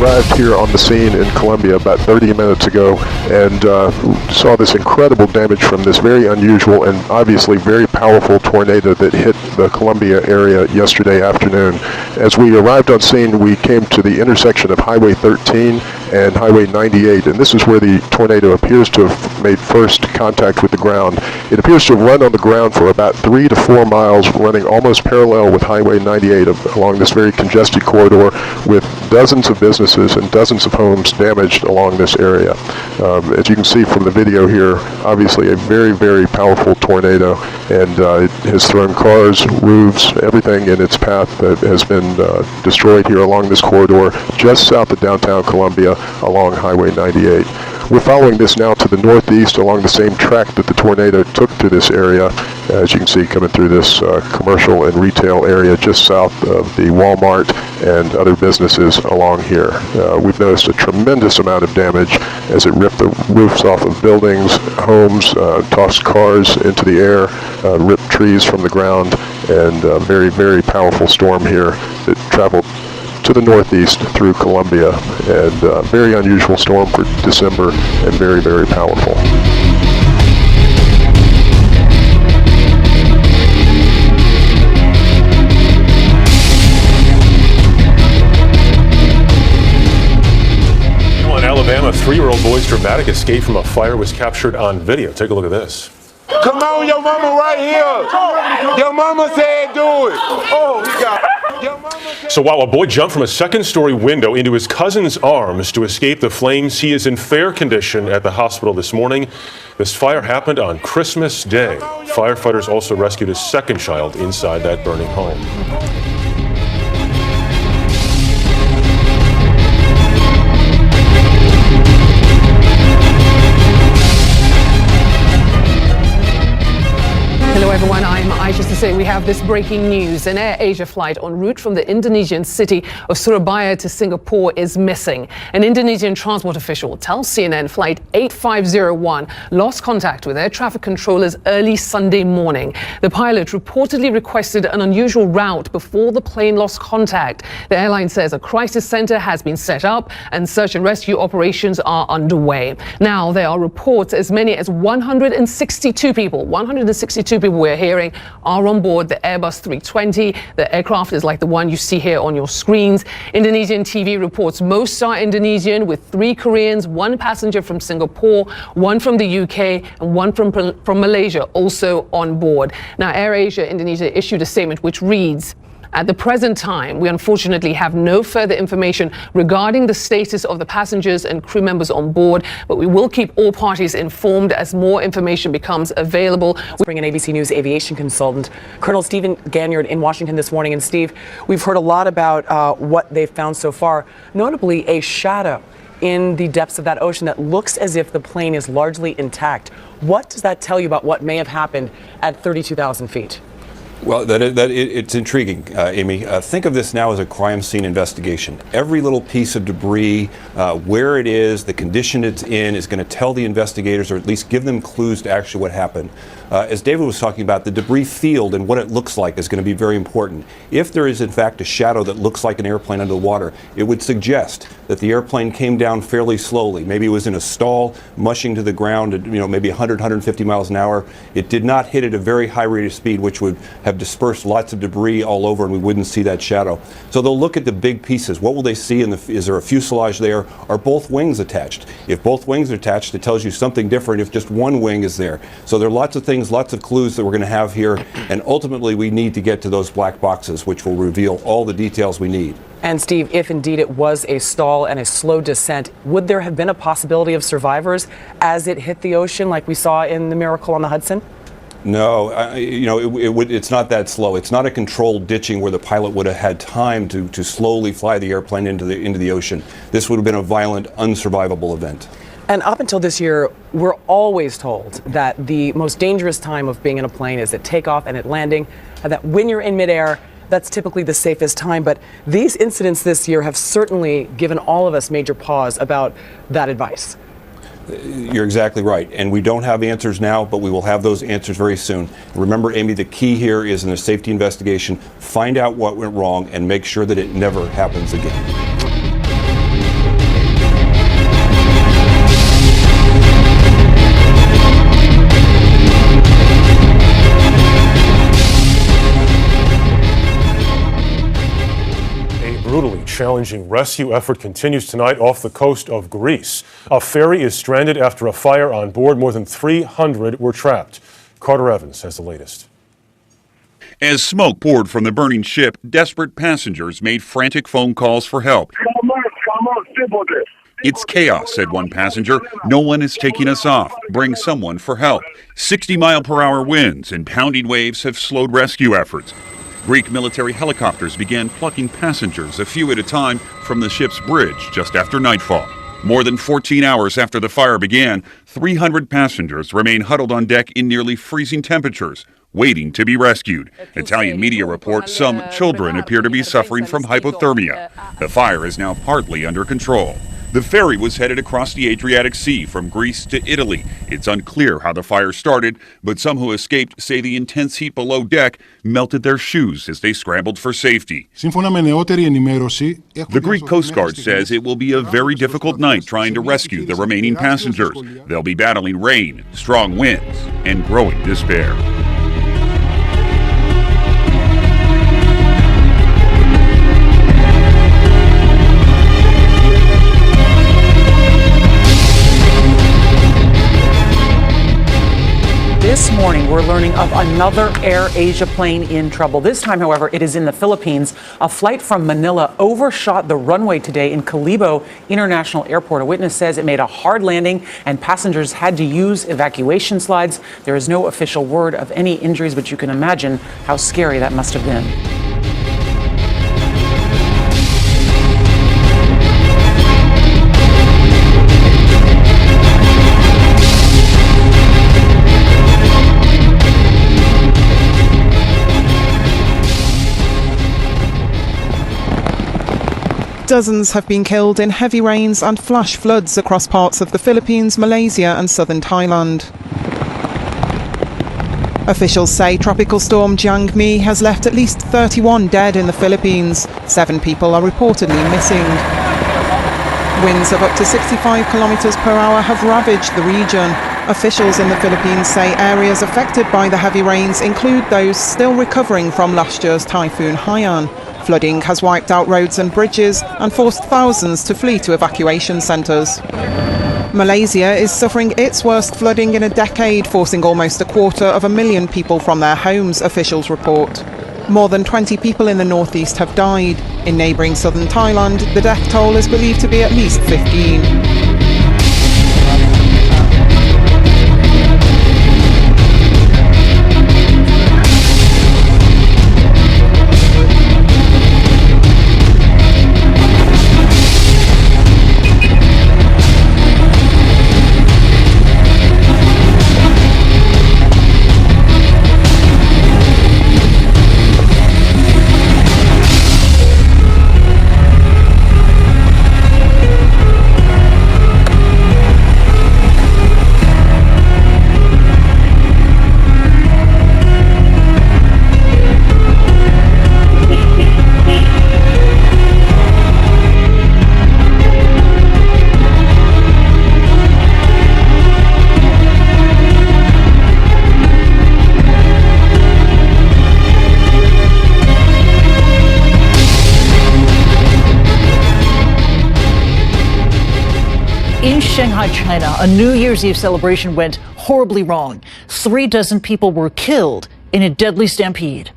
arrived here on the scene in Columbia about 30 minutes ago and saw this incredible damage from this very unusual and obviously very powerful tornado that hit the Columbia area yesterday afternoon. As we arrived on scene, we came to the intersection of Highway 13 and Highway 98, and this is where the tornado appears to have made first contact with the ground. It appears to have run on the ground for about 3 to 4 miles, running almost parallel with Highway 98 along this very congested corridor, with dozens of businesses and dozens of homes damaged along this area. As you can see from the video here, obviously a very, very powerful tornado, and it has thrown cars, roofs, everything in its path that has been destroyed here along this corridor just south of downtown Columbia along Highway 98. We're following this now to the northeast along the same track that the tornado took to this area, as you can see coming through this commercial and retail area just south of the Walmart and other businesses along here. We've noticed a tremendous amount of damage as it ripped the roofs off of buildings, homes, tossed cars into the air, ripped trees from the ground, and a very, very powerful storm here that traveled to the northeast through Columbia, and a very unusual storm for December and very, very powerful. In Alabama, a 3-year-old boy's dramatic escape from a fire was captured on video. Take a look at this. Come on, your mama right here. Your mama said do it. Oh, he got it. So while a boy jumped from a second-story window into his cousin's arms to escape the flames, he is in fair condition at the hospital this morning. This fire happened on Christmas Day. Firefighters also rescued a second child inside that burning home. Hello everyone, I'm Aisha Sise. We have this breaking news. An Air Asia flight en route from the Indonesian city of Surabaya to Singapore is missing. An Indonesian transport official tells CNN flight 8501 lost contact with air traffic controllers early Sunday morning. The pilot reportedly requested an unusual route before the plane lost contact. The airline says a crisis center has been set up and search and rescue operations are underway. Now there are reports as many as 162 people we're hearing are on board the Airbus 320. The aircraft is like the one you see here on your screens. Indonesian TV reports most are Indonesian, with 3 Koreans, 1 passenger from Singapore, 1 from the UK, and 1 from Malaysia also on board. Now, AirAsia Indonesia issued a statement which reads, "At the present time, we unfortunately have no further information regarding the status of the passengers and crew members on board, but we will keep all parties informed as more information becomes available." We bring in ABC News aviation consultant Colonel Stephen Ganyard in Washington this morning. And Steve, we've heard a lot about what they've found so far, notably a shadow in the depths of that ocean that looks as if the plane is largely intact. What does that tell you about what may have happened at 32,000 feet? Well, it's intriguing, Amy. Think of this now as a crime scene investigation. Every little piece of debris, where it is, the condition it's in, is going to tell the investigators, or at least give them clues to actually what happened. As David was talking about, the debris field and what it looks like is going to be very important. If there is, in fact, a shadow that looks like an airplane under the water, it would suggest that the airplane came down fairly slowly. Maybe it was in a stall, mushing to the ground at maybe 100, 150 miles an hour. It did not hit at a very high rate of speed, which would have dispersed lots of debris all over, and we wouldn't see that shadow. So they'll look at the big pieces. What will they see? Is there a fuselage there? Are both wings attached? If both wings are attached, it tells you something different if just one wing is there. So there are lots of things, lots of clues that we're going to have here, and ultimately we need to get to those black boxes, which will reveal all the details we need. And Steve, if indeed it was a stall and a slow descent, would there have been a possibility of survivors as it hit the ocean like we saw in the Miracle on the Hudson? No, it's not that slow. It's not a controlled ditching where the pilot would have had time to slowly fly the airplane into the ocean. This would have been a violent, unsurvivable event. And up until this year, we're always told that the most dangerous time of being in a plane is at takeoff and at landing, and that when you're in midair, that's typically the safest time. But these incidents this year have certainly given all of us major pause about that advice. You're exactly right. And we don't have answers now, but we will have those answers very soon. Remember, Amy, the key here is in a safety investigation, find out what went wrong and make sure that it never happens again. challenging rescue effort continues tonight off the coast of Greece. A ferry is stranded after a fire on board. More than 300 were trapped. Carter Evans has the latest. As smoke poured from the burning ship, desperate passengers made frantic phone calls for help. It's chaos, said one passenger. No one is taking us off. Bring someone for help. 60-mile-per-hour winds and pounding waves have slowed rescue efforts. Greek military helicopters began plucking passengers a few at a time from the ship's bridge just after nightfall. More than 14 hours after the fire began, 300 passengers remain huddled on deck in nearly freezing temperatures, waiting to be rescued. Italian media reports some children appear to be suffering from hypothermia. The fire is now partly under control. The ferry was headed across the Adriatic Sea from Greece to Italy. It's unclear how the fire started, but some who escaped say the intense heat below deck melted their shoes as they scrambled for safety. The Greek Coast Guard says it will be a very difficult night trying to rescue the remaining passengers. They'll be battling rain, strong winds, and growing despair. This morning, we're learning of another Air Asia plane in trouble. This time, however, it is in the Philippines. A flight from Manila overshot the runway today in Calibo International Airport. A witness says it made a hard landing and passengers had to use evacuation slides. There is no official word of any injuries, but you can imagine how scary that must have been. Dozens have been killed in heavy rains and flash floods across parts of the Philippines, Malaysia and southern Thailand. Officials say Tropical Storm Jiangmi has left at least 31 dead in the Philippines. 7 people are reportedly missing. Winds of up to 65 kilometers per hour have ravaged the region. Officials in the Philippines say areas affected by the heavy rains include those still recovering from last year's Typhoon Haiyan. Flooding has wiped out roads and bridges and forced thousands to flee to evacuation centres. Malaysia is suffering its worst flooding in a decade, forcing almost 250,000 people from their homes, officials report. More than 20 people in the northeast have died. In neighbouring southern Thailand, the death toll is believed to be at least 15. In Shanghai, China, a New Year's Eve celebration went horribly wrong. 36 people were killed in a deadly stampede.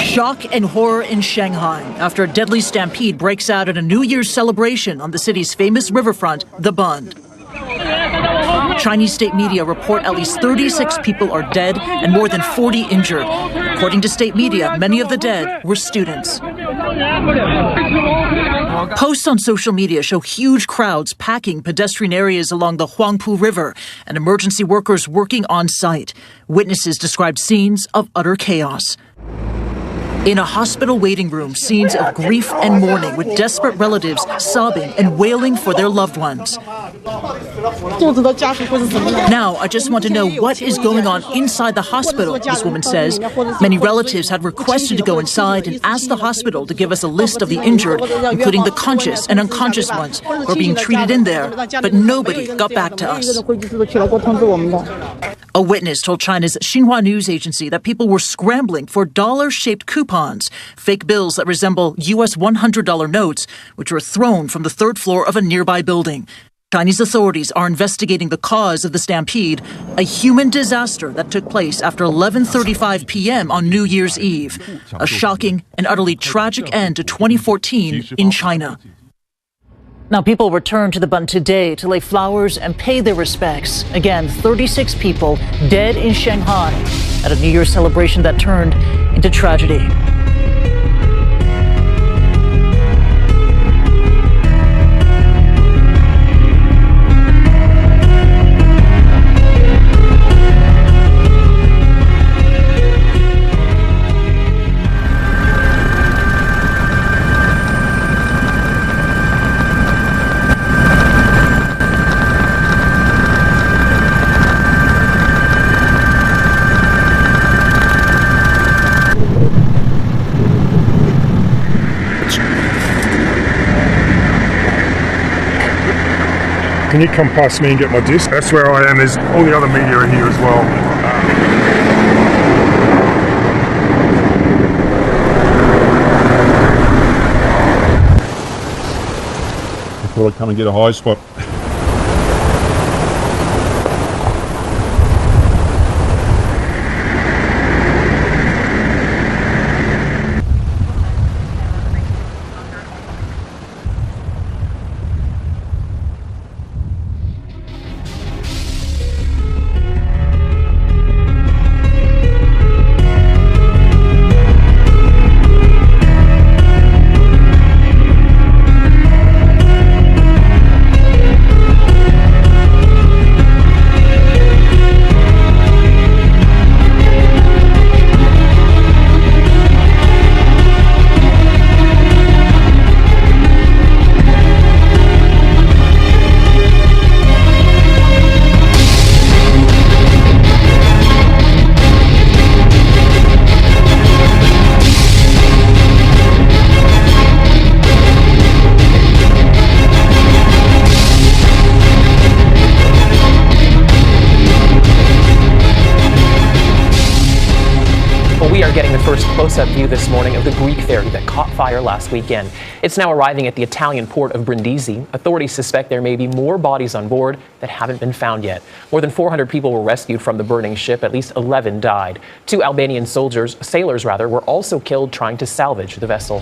Shock and horror in Shanghai after a deadly stampede breaks out at a New Year's celebration on the city's famous riverfront, the Bund. Chinese state media report at least 36 people are dead and more than 40 injured. According to state media, many of the dead were students. Posts on social media show huge crowds packing pedestrian areas along the Huangpu River and emergency workers working on site. Witnesses described scenes of utter chaos. In a hospital waiting room, scenes of grief and mourning with desperate relatives sobbing and wailing for their loved ones. Now, I just want to know what is going on inside the hospital, this woman says. Many relatives had requested to go inside and asked the hospital to give us a list of the injured, including the conscious and unconscious ones who are being treated in there, but nobody got back to us. A witness told China's Xinhua news agency that people were scrambling for dollar-shaped coupons, fake bills that resemble U.S. $100 notes, which were thrown from the third floor of a nearby building. Chinese authorities are investigating the cause of the stampede, a human disaster that took place after 11:35 p.m. on New Year's Eve, a shocking and utterly tragic end to 2014 in China. Now, people returned to the Bund today to lay flowers and pay their respects. Again, 36 people dead in Shanghai at a New Year's celebration that turned into tragedy. Can you come past me and get my disc? That's where I am. There's all the other media are here as well. I thought I'd come and get a high spot. We are getting the first close-up view this morning of the Greek ferry that caught fire last weekend. It's now arriving at the Italian port of Brindisi. Authorities suspect there may be more bodies on board that haven't been found yet. More than 400 people were rescued from the burning ship. At least 11 died. 2 Albanian sailors were also killed trying to salvage the vessel.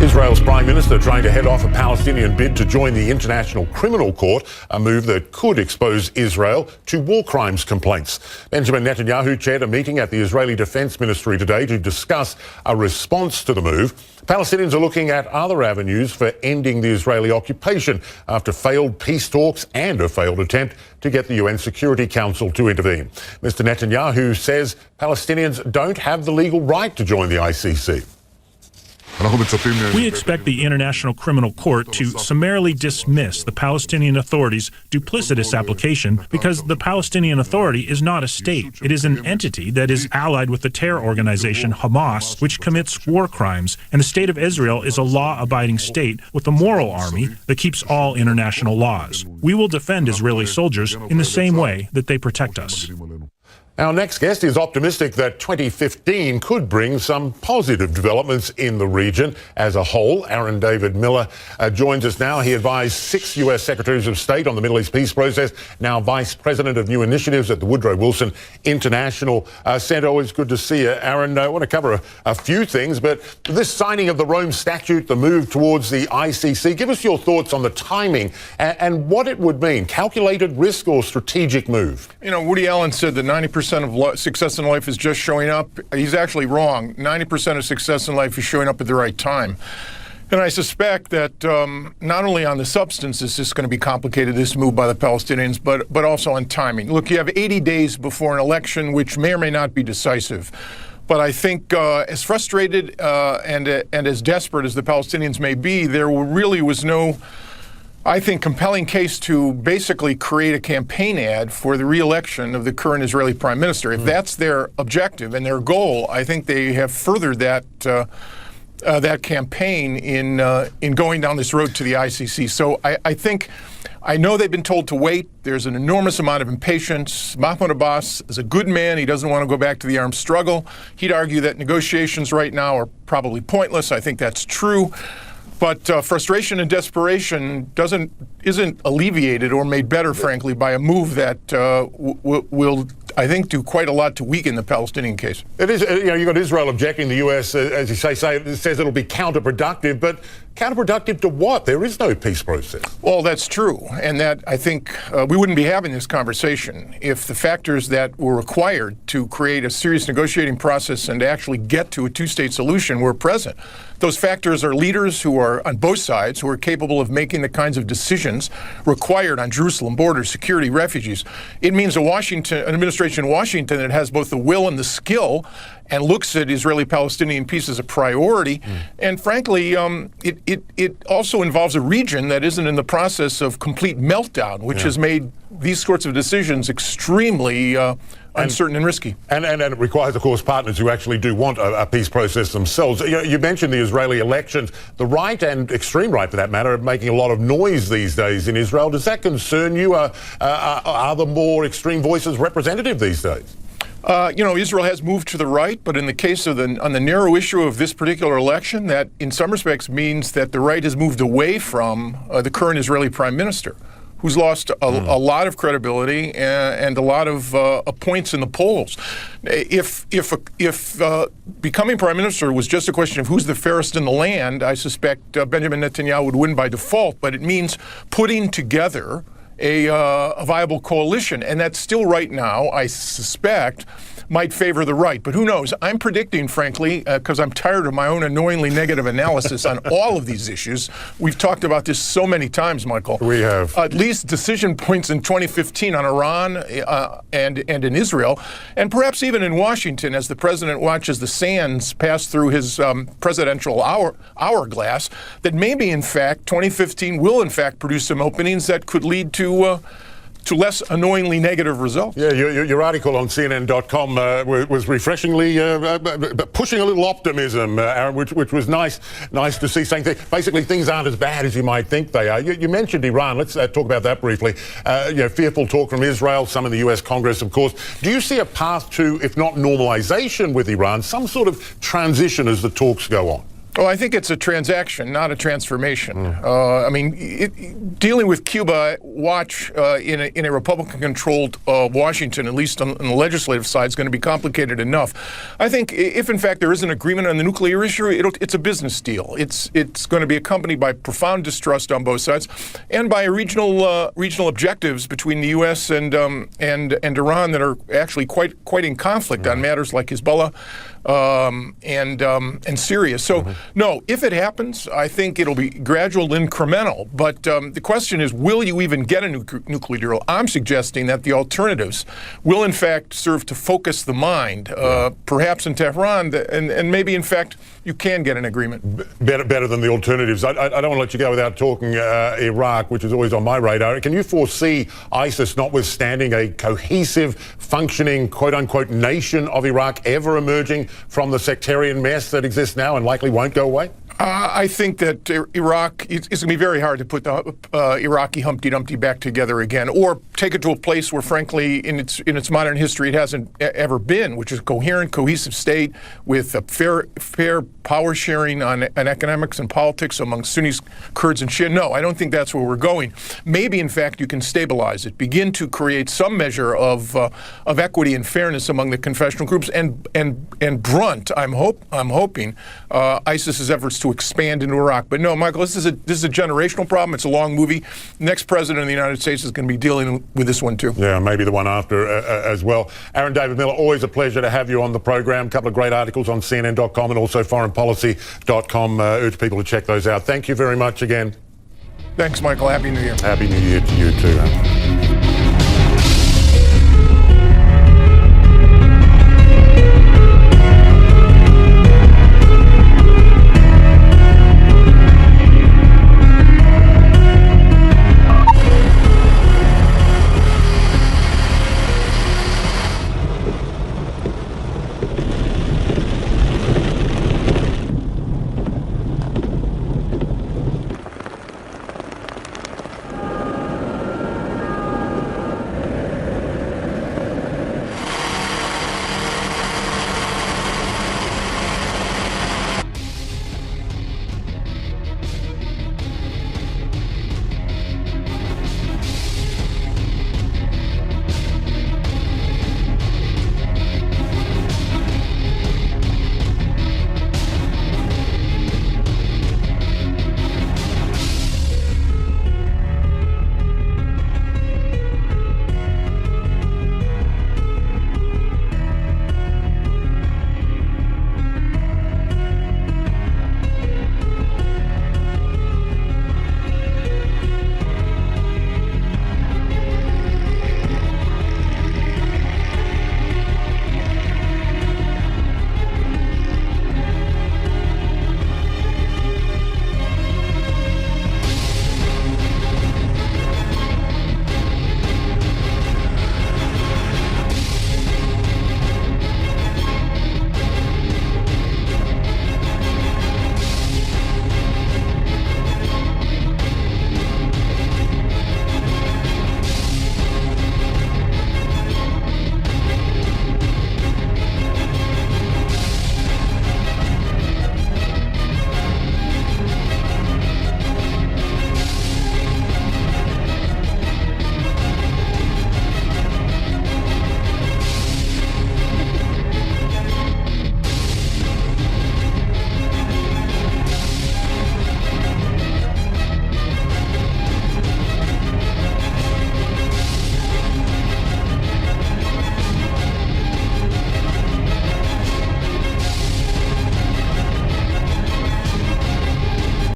Israel's Prime Minister trying to head off a Palestinian bid to join the International Criminal Court, a move that could expose Israel to war crimes complaints. Benjamin Netanyahu chaired a meeting at the Israeli Defense Ministry today to discuss a response to the move. Palestinians are looking at other avenues for ending the Israeli occupation after failed peace talks and a failed attempt to get the UN Security Council to intervene. Mr. Netanyahu says Palestinians don't have the legal right to join the ICC. We expect the International Criminal Court to summarily dismiss the Palestinian Authority's duplicitous application because the Palestinian Authority is not a state. It is an entity that is allied with the terror organization Hamas, which commits war crimes, and the State of Israel is a law-abiding state with a moral army that keeps all international laws. We will defend Israeli soldiers in the same way that they protect us. Our next guest is optimistic that 2015 could bring some positive developments in the region as a whole. Aaron David Miller joins us now. He advised 6 U.S. Secretaries of State on the Middle East peace process, now Vice President of New Initiatives at the Woodrow Wilson International Center. Always good to see you, Aaron. I want to cover a few things, but this signing of the Rome Statute, the move towards the ICC, give us your thoughts on the timing and what it would mean. Calculated risk or strategic move? You know, Woody Allen said that 90% of success in life is just showing up. He's actually wrong. 90% of success in life is showing up at the right time. And I suspect that not only on the substance is this going to be complicated, this move by the Palestinians, but also on timing. Look, you have 80 days before an election, which may or may not be decisive. But I think as frustrated and as desperate as the Palestinians may be, there really was no I think, compelling case to basically create a campaign ad for the re-election of the current Israeli prime minister. If that's their objective and their goal, I think they have furthered that that campaign in going down this road to the ICC. So I know they've been told to wait. There's an enormous amount of impatience. Mahmoud Abbas is a good man. He doesn't want to go back to the armed struggle. He'd argue that negotiations right now are probably pointless. I think that's true. But frustration and desperation isn't alleviated or made better, frankly, by a move that will, I think, do quite a lot to weaken the Palestinian case. It is, you've got Israel objecting. The US, as you say, says it'll be counterproductive. But counterproductive to what? There is no peace process. Well, that's true. And that, I think, we wouldn't be having this conversation if the factors that were required to create a serious negotiating process and to actually get to a two-state solution were present. Those factors are leaders who are on both sides, who are capable of making the kinds of decisions required on Jerusalem border, security, refugees. It means an administration in Washington that has both the will and the skill and looks at Israeli-Palestinian peace as a priority. And frankly, it also involves a region that isn't in the process of complete meltdown, which has made these sorts of decisions extremely uncertain and risky. And it requires, of course, partners who actually do want a peace process themselves. You mentioned the Israeli elections. The right, and extreme right for that matter, are making a lot of noise these days in Israel. Does that concern you? Are the more extreme voices representative these days? Israel has moved to the right, but in the case of on the narrow issue of this particular election, that in some respects means that the right has moved away from the current Israeli prime minister, who's lost a lot of credibility and a lot of points in the polls. If becoming prime minister was just a question of who's the fairest in the land, I suspect Benjamin Netanyahu would win by default. But it means putting together a viable coalition, and that still right now, I suspect, might favor the right. But who knows? I'm predicting, frankly, because I'm tired of my own annoyingly negative analysis on all of these issues. We've talked about this so many times, Michael. We have. At least decision points in 2015 on Iran and in Israel, and perhaps even in Washington as the president watches the sands pass through his presidential hourglass, that maybe, in fact, 2015 will, in fact, produce some openings that could lead to less annoyingly negative results. Yeah, your article on CNN.com was refreshingly pushing a little optimism, Aaron, which was nice to see. Saying basically things aren't as bad as you might think they are. You mentioned Iran. Let's talk about that briefly. Fearful talk from Israel, some in the US Congress, of course. Do you see a path to, if not normalization with Iran, some sort of transition as the talks go on? Well, I think it's a transaction, not a transformation. Dealing with Cuba, watch in a Republican-controlled Washington, at least on the legislative side, is going to be complicated enough. I think if, in fact, there is an agreement on the nuclear issue, it's a business deal. It's going to be accompanied by profound distrust on both sides, and by regional objectives between the U.S. and Iran that are actually quite in conflict on matters like Hezbollah and Syria. So, no, if it happens, I think it'll be gradual, incremental. But the question is, will you even get a nuclear deal? I'm suggesting that the alternatives will, in fact, serve to focus the mind, perhaps in Tehran, and maybe, in fact, you can get an agreement. Better than the alternatives. I don't want to let you go without talking Iraq, which is always on my radar. Can you foresee ISIS, notwithstanding a cohesive, functioning, quote-unquote, nation of Iraq, ever emerging from the sectarian mess that exists now and likely won't go away? I think that Iraq, it's going to be very hard to put the Iraqi Humpty Dumpty back together again, or take it to a place where, frankly, in its modern history, it hasn't ever been, which is a coherent, cohesive state with a fair power sharing on economics and politics among Sunnis, Kurds, and Shia. No, I don't think that's where we're going. Maybe, in fact, you can stabilize it, begin to create some measure of equity and fairness among the confessional groups, and brunt, I'm hoping, ISIS's efforts to expand into Iraq. But no, Michael, this is a generational problem. It's a long movie. Next president of the United States is going to be dealing with this one too. Yeah, maybe the one after as well. Aaron David Miller, always a pleasure to have you on the program. A couple of great articles on CNN.com and also foreignpolicy.com. Urge people to check those out. Thank you very much again. Thanks, Michael. Happy New Year. Happy New Year to you too, Aaron.